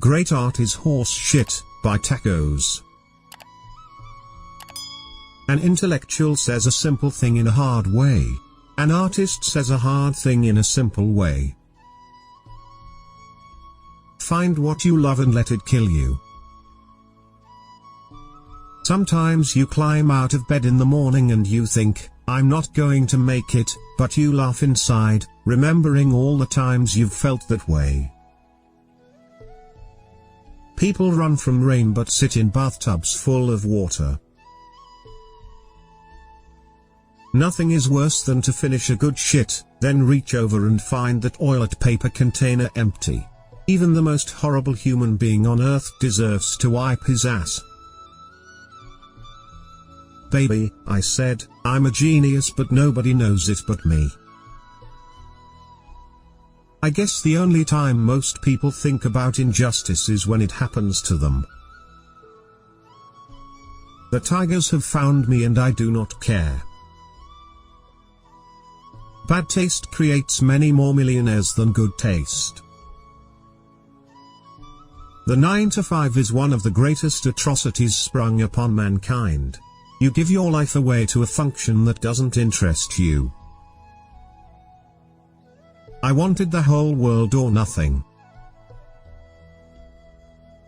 Great art is horse shit, by tacos. An intellectual says a simple thing in a hard way. An artist says a hard thing in a simple way. Find what you love and let it kill you. Sometimes you climb out of bed in the morning and you think, I'm not going to make it, but you laugh inside, remembering all the times you've felt that way. People run from rain but sit in bathtubs full of water. Nothing is worse than to finish a good shit, then reach over and find that toilet paper container empty. Even the most horrible human being on earth deserves to wipe his ass. Baby, I said, I'm a genius but nobody knows it but me. I guess the only time most people think about injustice is when it happens to them. The tigers have found me and I do not care. Bad taste creates many more millionaires than good taste. The 9 to 5 is one of the greatest atrocities sprung upon mankind. You give your life away to a function that doesn't interest you. I wanted the whole world or nothing.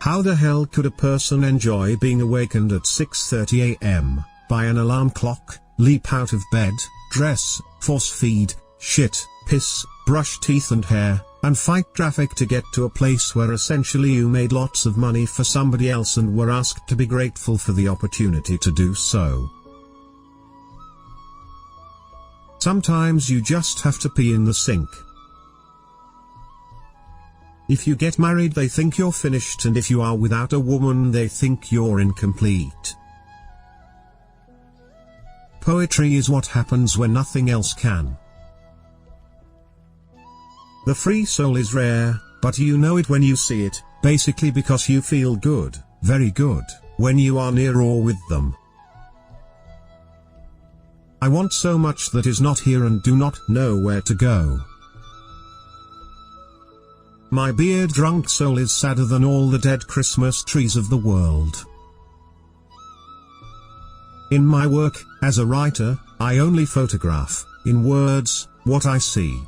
How the hell could a person enjoy being awakened at 6:30 a.m. by an alarm clock, leap out of bed, dress, force feed, shit, piss, brush teeth and hair, and fight traffic to get to a place where essentially you made lots of money for somebody else and were asked to be grateful for the opportunity to do so? Sometimes you just have to pee in the sink. If you get married they think you're finished, and if you are without a woman they think you're incomplete. Poetry is what happens when nothing else can. The free soul is rare, but you know it when you see it, basically because you feel good, very good, when you are near or with them. I want so much that is not here and do not know where to go. My beer-drunk soul is sadder than all the dead Christmas trees of the world. In my work, as a writer, I only photograph, in words, what I see.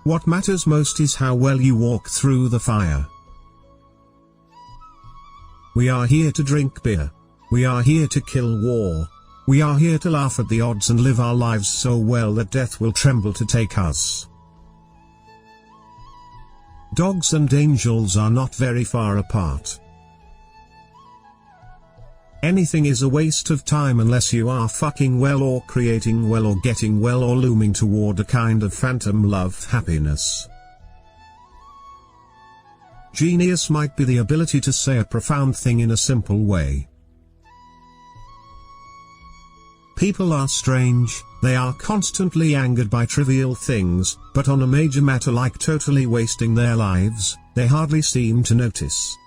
What matters most is how well you walk through the fire. We are here to drink beer. We are here to kill war. We are here to laugh at the odds and live our lives so well that death will tremble to take us. Dogs and angels are not very far apart. Anything is a waste of time unless you are fucking well or creating well or getting well or looming toward a kind of phantom love happiness. Genius might be the ability to say a profound thing in a simple way. People are strange, they are constantly angered by trivial things, but on a major matter like totally wasting their lives, they hardly seem to notice.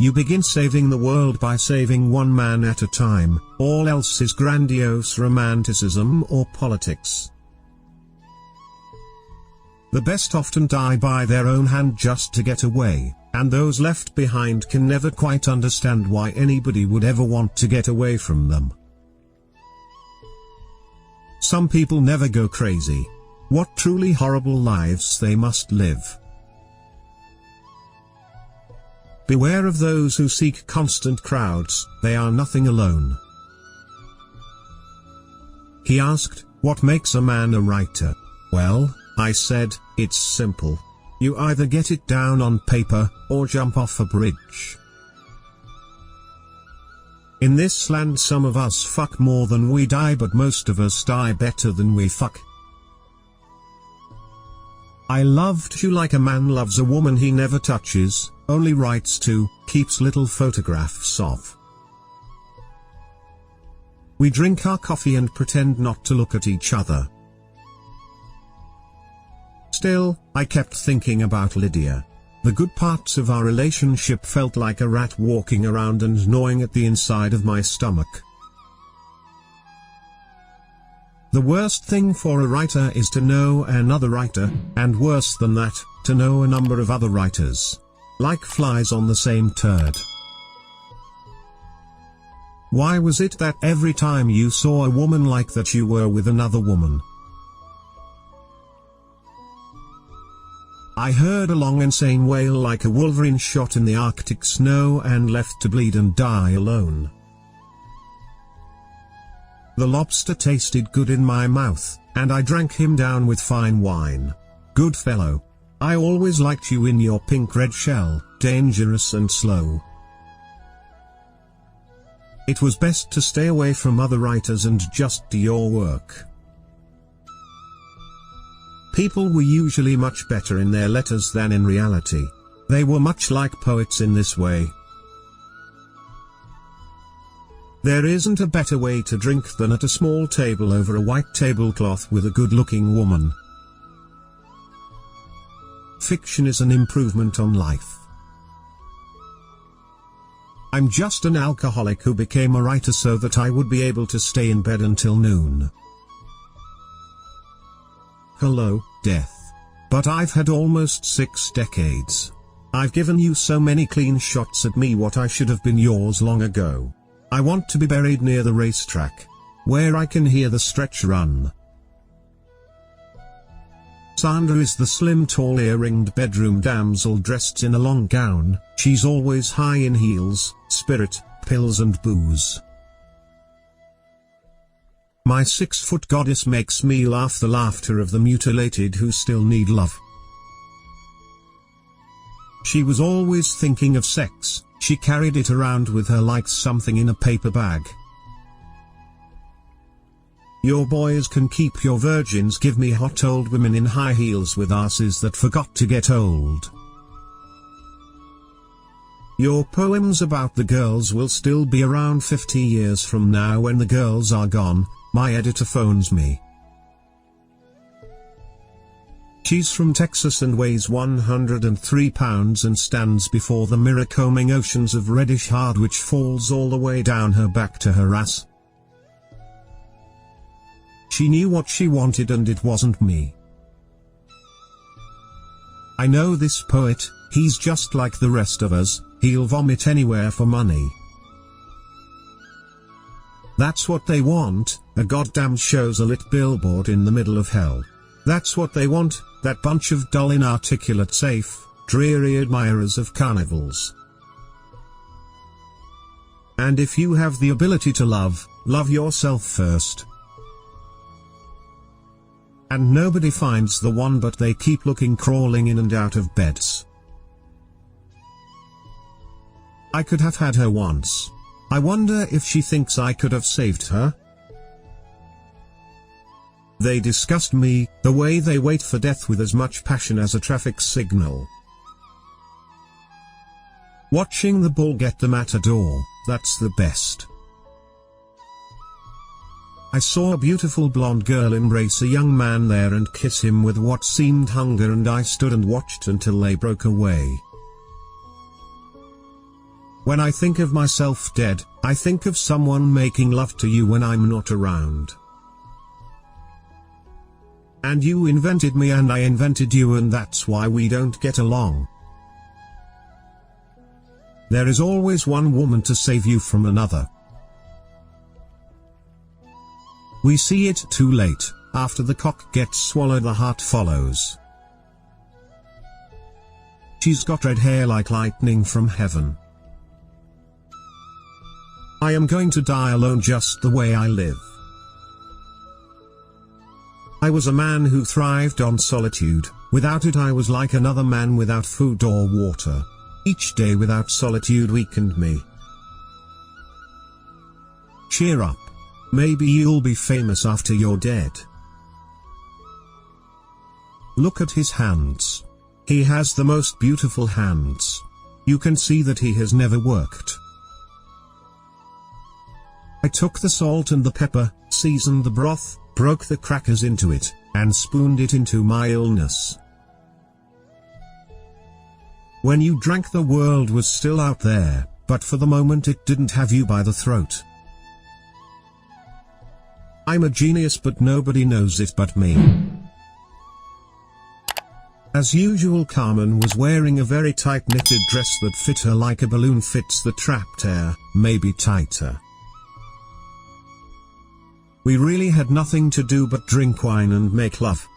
You begin saving the world by saving one man at a time, all else is grandiose romanticism or politics. The best often die by their own hand just to get away, and those left behind can never quite understand why anybody would ever want to get away from them. Some people never go crazy. What truly horrible lives they must live. Beware of those who seek constant crowds, they are nothing alone. He asked, what makes a man a writer? Well, I said, it's simple. You either get it down on paper, or jump off a bridge. In this land some of us fuck more than we die, but most of us die better than we fuck. I loved you like a man loves a woman he never touches, only writes to, keeps little photographs of. We drink our coffee and pretend not to look at each other. Still, I kept thinking about Lydia. The good parts of our relationship felt like a rat walking around and gnawing at the inside of my stomach. The worst thing for a writer is to know another writer, and worse than that, to know a number of other writers. Like flies on the same turd. Why was it that every time you saw a woman like that you were with another woman? I heard a long insane wail like a wolverine shot in the Arctic snow and left to bleed and die alone. The lobster tasted good in my mouth, and I drank him down with fine wine. Good fellow. I always liked you in your pink-red shell, dangerous and slow. It was best to stay away from other writers and just do your work. People were usually much better in their letters than in reality. They were much like poets in this way. There isn't a better way to drink than at a small table over a white tablecloth with a good-looking woman. Fiction is an improvement on life. I'm just an alcoholic who became a writer so that I would be able to stay in bed until noon. Hello, death. But I've had almost 6 decades. I've given you so many clean shots at me what I should have been yours long ago. I want to be buried near the racetrack, where I can hear the stretch run. Sandra is the slim tall earringed bedroom damsel dressed in a long gown. She's always high in heels, spirit, pills and booze. My 6-foot goddess makes me laugh the laughter of the mutilated who still need love. She was always thinking of sex, she carried it around with her like something in a paper bag. Your boys can keep your virgins, give me hot old women in high heels with asses that forgot to get old. Your poems about the girls will still be around 50 years from now when the girls are gone. My editor phones me. She's from Texas and weighs 103 pounds and stands before the mirror combing oceans of reddish hard which falls all the way down her back to her ass. She knew what she wanted and it wasn't me. I know this poet, he's just like the rest of us, he'll vomit anywhere for money. That's what they want, a goddamn show's a lit billboard in the middle of hell. That's what they want, that bunch of dull inarticulate safe, dreary admirers of carnivals. And if you have the ability to love, love yourself first. And nobody finds the one but they keep looking crawling in and out of beds. I could have had her once. I wonder if she thinks I could have saved her? They disgust me, the way they wait for death with as much passion as a traffic signal. Watching the bull get the matador, that's the best. I saw a beautiful blonde girl embrace a young man there and kiss him with what seemed hunger, and I stood and watched until they broke away. When I think of myself dead, I think of someone making love to you when I'm not around. And you invented me and I invented you, and that's why we don't get along. There is always one woman to save you from another. We see it too late. After the cock gets swallowed the heart follows. She's got red hair like lightning from heaven. I am going to die alone just the way I live. I was a man who thrived on solitude. Without it I was like another man without food or water. Each day without solitude weakened me. Cheer up. Maybe you'll be famous after you're dead. Look at his hands. He has the most beautiful hands. You can see that he has never worked. I took the salt and the pepper, seasoned the broth, broke the crackers into it, and spooned it into my illness. When you drank, the world was still out there, but for the moment it didn't have you by the throat. I'm a genius but nobody knows it but me. As usual, Carmen was wearing a very tight knitted dress that fit her like a balloon fits the trapped air, maybe tighter. We really had nothing to do but drink wine and make love.